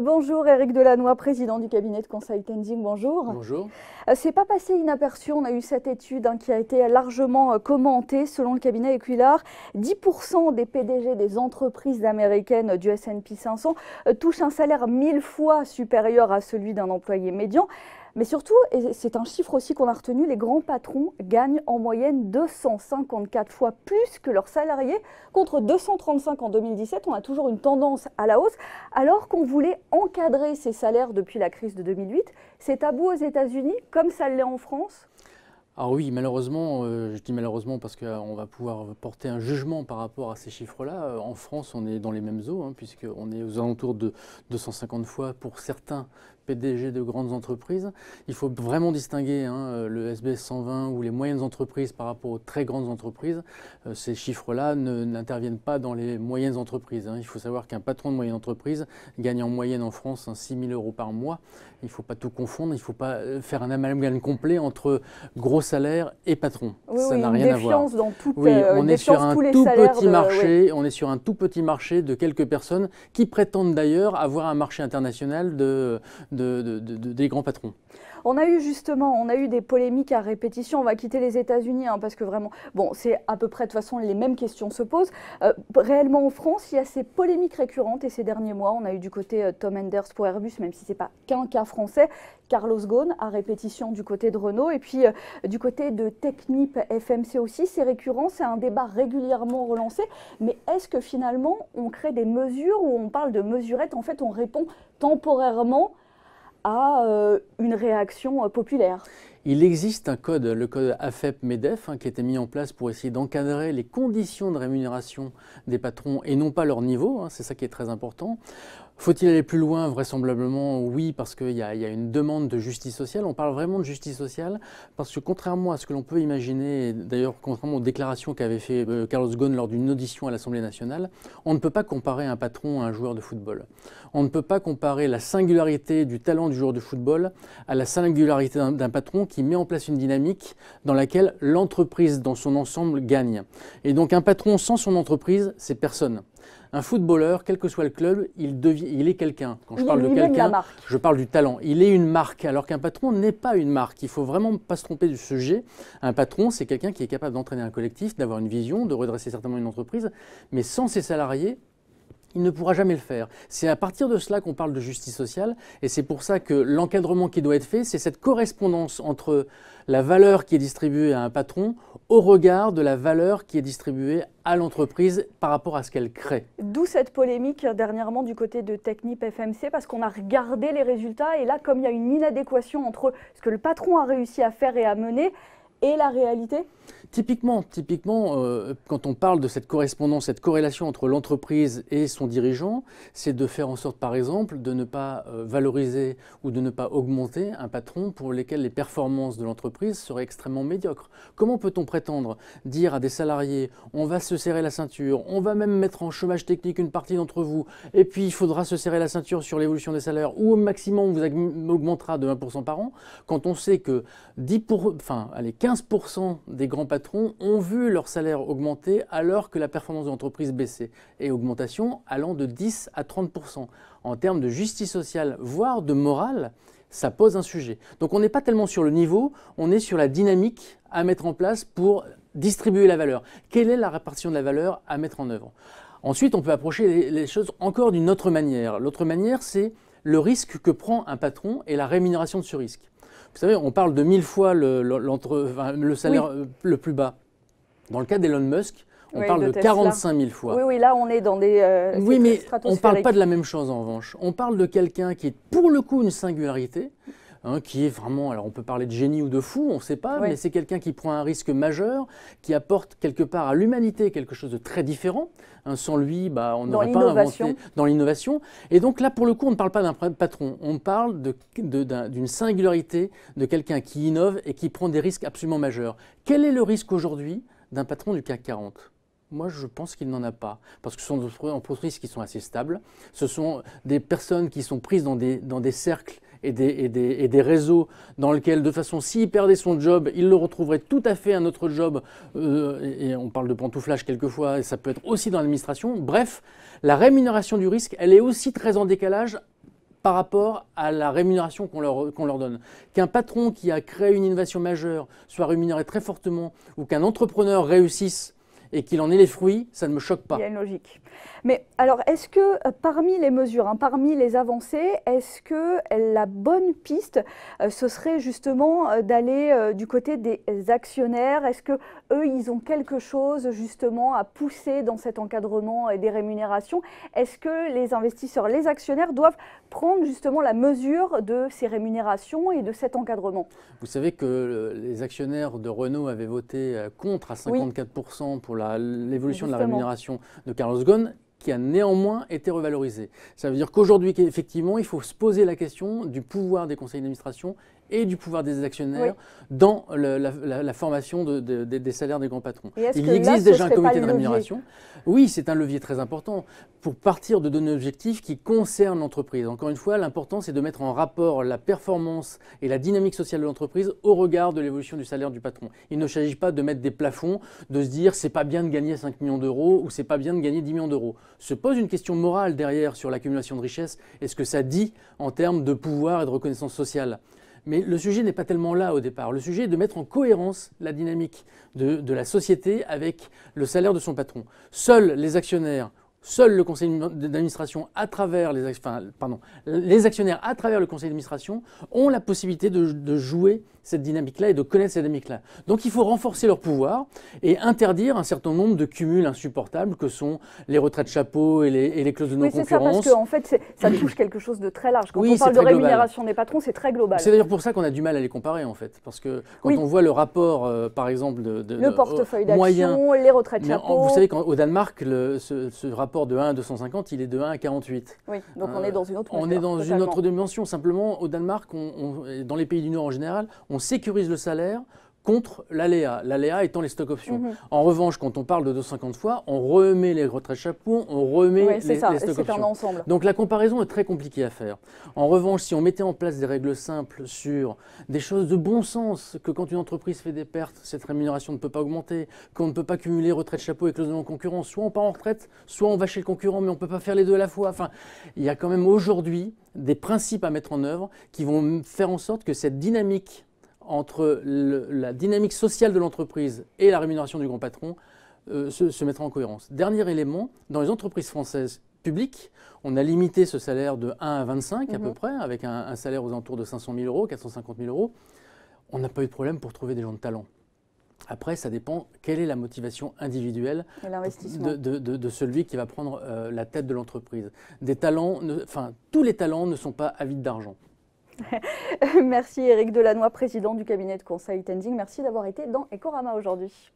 Bonjour Éric Delannoy, président du cabinet de conseil Tenzing, bonjour. Bonjour. C'est pas passé inaperçu, on a eu cette étude qui a été largement commentée. Selon le cabinet Equilar, 10% des PDG des entreprises américaines du S&P 500 touchent un salaire 1000 fois supérieur à celui d'un employé médian. Mais surtout, et c'est un chiffre aussi qu'on a retenu, les grands patrons gagnent en moyenne 254 fois plus que leurs salariés, contre 235 en 2017. On a toujours une tendance à la hausse, alors qu'on voulait encadrer ces salaires depuis la crise de 2008. C'est tabou aux États-Unis, comme ça l'est en France? Alors oui, malheureusement, je dis malheureusement parce qu'on va pouvoir porter un jugement par rapport à ces chiffres-là. En France, on est dans les mêmes eaux, puisqu'on est aux alentours de 250 fois pour certains PDG de grandes entreprises. Il faut vraiment distinguer le SBS 120 ou les moyennes entreprises par rapport aux très grandes entreprises. Ces chiffres-là n'interviennent pas dans les moyennes entreprises. Il faut savoir qu'un patron de moyenne entreprise gagne en moyenne en France 6 000 € par mois. Il ne faut pas tout confondre, il ne faut pas faire un amalgame complet entre gros salaire et patron. Oui, ça n'a rien à voir. Dans toute, oui, on est sur un tout petit marché. Oui. On est sur un tout petit marché de quelques personnes qui prétendent d'ailleurs avoir un marché international des grands patrons. On a eu des polémiques à répétition. On va quitter les États-Unis parce que vraiment, bon, c'est à peu près de toute façon les mêmes questions se posent. Réellement en France, il y a ces polémiques récurrentes et ces derniers mois, on a eu du côté Tom Enders pour Airbus, même si c'est pas qu'un cas français, Carlos Ghosn à répétition du côté de Renault et puis du côté de Technip FMC aussi, c'est récurrent, c'est un débat régulièrement relancé. Mais est-ce que finalement on crée des mesures où on parle de mesurettes, en fait on répond temporairement à une réaction populaire? Il existe un code, le code AFEP-MEDEF, qui a été mis en place pour essayer d'encadrer les conditions de rémunération des patrons et non pas leur niveau. C'est ça qui est très important. Faut-il aller plus loin? Vraisemblablement oui, parce qu'il y a une demande de justice sociale. On parle vraiment de justice sociale parce que contrairement à ce que l'on peut imaginer, d'ailleurs contrairement aux déclarations qu'avait fait Carlos Ghosn lors d'une audition à l'Assemblée nationale, on ne peut pas comparer un patron à un joueur de football. On ne peut pas comparer la singularité du talent du joueur de football à la singularité d'un patron qui met en place une dynamique dans laquelle l'entreprise dans son ensemble gagne. Et donc un patron sans son entreprise, c'est personne. Un footballeur, quel que soit le club, il est quelqu'un. Quand je parle de quelqu'un, je parle du talent. Il est une marque, alors qu'un patron n'est pas une marque. Il ne faut vraiment pas se tromper du sujet. Un patron, c'est quelqu'un qui est capable d'entraîner un collectif, d'avoir une vision, de redresser certainement une entreprise. Mais sans ses salariés, il ne pourra jamais le faire. C'est à partir de cela qu'on parle de justice sociale et c'est pour ça que l'encadrement qui doit être fait, c'est cette correspondance entre la valeur qui est distribuée à un patron au regard de la valeur qui est distribuée à l'entreprise par rapport à ce qu'elle crée. D'où cette polémique dernièrement du côté de Technip FMC parce qu'on a regardé les résultats et là, comme il y a une inadéquation entre ce que le patron a réussi à faire et à mener et la réalité? Typiquement, quand on parle de cette correspondance, cette corrélation entre l'entreprise et son dirigeant, c'est de faire en sorte, par exemple, de ne pas valoriser ou de ne pas augmenter un patron pour lequel les performances de l'entreprise seraient extrêmement médiocres. Comment peut-on prétendre dire à des salariés « on va se serrer la ceinture, on va même mettre en chômage technique une partie d'entre vous, et puis il faudra se serrer la ceinture sur l'évolution des salaires, ou au maximum on vous augmentera de 1% par an », quand on sait que 15% des grands patrons ont vu leur salaire augmenter alors que la performance de l'entreprise baissait, et augmentation allant de 10 à 30%. En termes de justice sociale, voire de morale, ça pose un sujet. Donc on n'est pas tellement sur le niveau, on est sur la dynamique à mettre en place pour distribuer la valeur. Quelle est la répartition de la valeur à mettre en œuvre? Ensuite, on peut approcher les choses encore d'une autre manière. L'autre manière, c'est le risque que prend un patron et la rémunération de ce risque. Vous savez, on parle de 1000 fois le salaire le plus bas. Dans le cas d'Elon Musk, on parle de 45 000 fois. Oui, là, on est dans des oui, mais on ne parle pas de la même chose en revanche. On parle de quelqu'un qui est pour le coup une singularité, qui est vraiment, alors on peut parler de génie ou de fou, on ne sait pas, mais c'est quelqu'un qui prend un risque majeur, qui apporte quelque part à l'humanité quelque chose de très différent. Sans lui, on n'aurait pas inventé dans l'innovation. Et donc là, pour le coup, on ne parle pas d'un patron, on parle d'une singularité, de quelqu'un qui innove et qui prend des risques absolument majeurs. Quel est le risque aujourd'hui d'un patron du CAC 40 ? Moi, je pense qu'il n'en a pas, parce que ce sont des entreprises qui sont assez stables. Ce sont des personnes qui sont prises dans des cercles et des réseaux dans lesquels, de façon, s'il perdait son job, il le retrouverait tout à fait un autre job. Et on parle de pantouflage quelquefois, et ça peut être aussi dans l'administration. Bref, la rémunération du risque, elle est aussi très en décalage par rapport à la rémunération qu'on leur donne. Qu'un patron qui a créé une innovation majeure soit rémunéré très fortement, ou qu'un entrepreneur réussisse et qu'il en ait les fruits, ça ne me choque pas. Il y a une logique. Mais alors, est-ce que parmi les mesures, parmi les avancées, est-ce que la bonne piste, ce serait justement d'aller du côté des actionnaires? Est-ce que eux, ils ont quelque chose justement à pousser dans cet encadrement et des rémunérations? Est-ce que les investisseurs, les actionnaires doivent prendre justement la mesure de ces rémunérations et de cet encadrement? Vous savez que les actionnaires de Renault avaient voté contre à 54% pour l'évolution de la rémunération de Carlos Ghosn, qui a néanmoins été revalorisé. Ça veut dire qu'aujourd'hui, effectivement, il faut se poser la question du pouvoir des conseils d'administration et du pouvoir des actionnaires dans la formation des salaires des grands patrons. Il existe déjà un comité de rémunération. Oui, c'est un levier très important pour partir de données objectives qui concernent l'entreprise. Encore une fois, l'important, c'est de mettre en rapport la performance et la dynamique sociale de l'entreprise au regard de l'évolution du salaire du patron. Il ne s'agit pas de mettre des plafonds, de se dire c'est pas bien de gagner 5 millions d'euros ou c'est pas bien de gagner 10 millions d'euros. Se pose une question morale derrière sur l'accumulation de richesses et ce que ça dit en termes de pouvoir et de reconnaissance sociale. Mais le sujet n'est pas tellement là au départ. Le sujet est de mettre en cohérence la dynamique de la société avec le salaire de son patron. Seuls les actionnaires, seul le conseil d'administration à travers les actionnaires à travers le conseil d'administration ont la possibilité de jouer cette dynamique-là et de connaître cette dynamique-là. Donc il faut renforcer leur pouvoir et interdire un certain nombre de cumuls insupportables que sont les retraites chapeau et les clauses de non-concurrence. C'est ça, parce qu'en fait, ça touche quelque chose de très large. Quand on parle de rémunération des patrons, c'est très global. C'est d'ailleurs pour ça qu'on a du mal à les comparer, en fait. Parce que quand on voit le rapport, par exemple, le portefeuille d'action, les retraites chapeau. Vous savez qu'au Danemark, ce rapport de 1 à 250, il est de 1 à 48. Oui, donc on est dans une autre mesure. On est dans une autre dimension. Simplement, au Danemark, dans les pays du Nord en général, on sécurise le salaire contre l'aléa, l'aléa étant les stock options. En revanche, quand on parle de 250 fois, on remet les retraites chapeau, on remet les stock options. C'est un ensemble. Donc la comparaison est très compliquée à faire. En revanche, si on mettait en place des règles simples sur des choses de bon sens, que quand une entreprise fait des pertes, cette rémunération ne peut pas augmenter, qu'on ne peut pas cumuler retraite chapeau et clause de non-concurrence, soit on part en retraite, soit on va chez le concurrent, mais on ne peut pas faire les deux à la fois. Enfin, il y a quand même aujourd'hui des principes à mettre en œuvre qui vont faire en sorte que cette dynamique entre la dynamique sociale de l'entreprise et la rémunération du grand patron se mettra en cohérence. Dernier élément, dans les entreprises françaises publiques, on a limité ce salaire de 1 à 25 à peu près, avec un salaire aux alentours de 500 000 euros, 450 000 euros. On n'a pas eu de problème pour trouver des gens de talent. Après, ça dépend quelle est la motivation individuelle de celui qui va prendre la tête de l'entreprise. Tous les talents ne sont pas avides d'argent. Merci Éric Delannoy, président du cabinet de conseil Tenzing. Merci d'avoir été dans Ecorama aujourd'hui.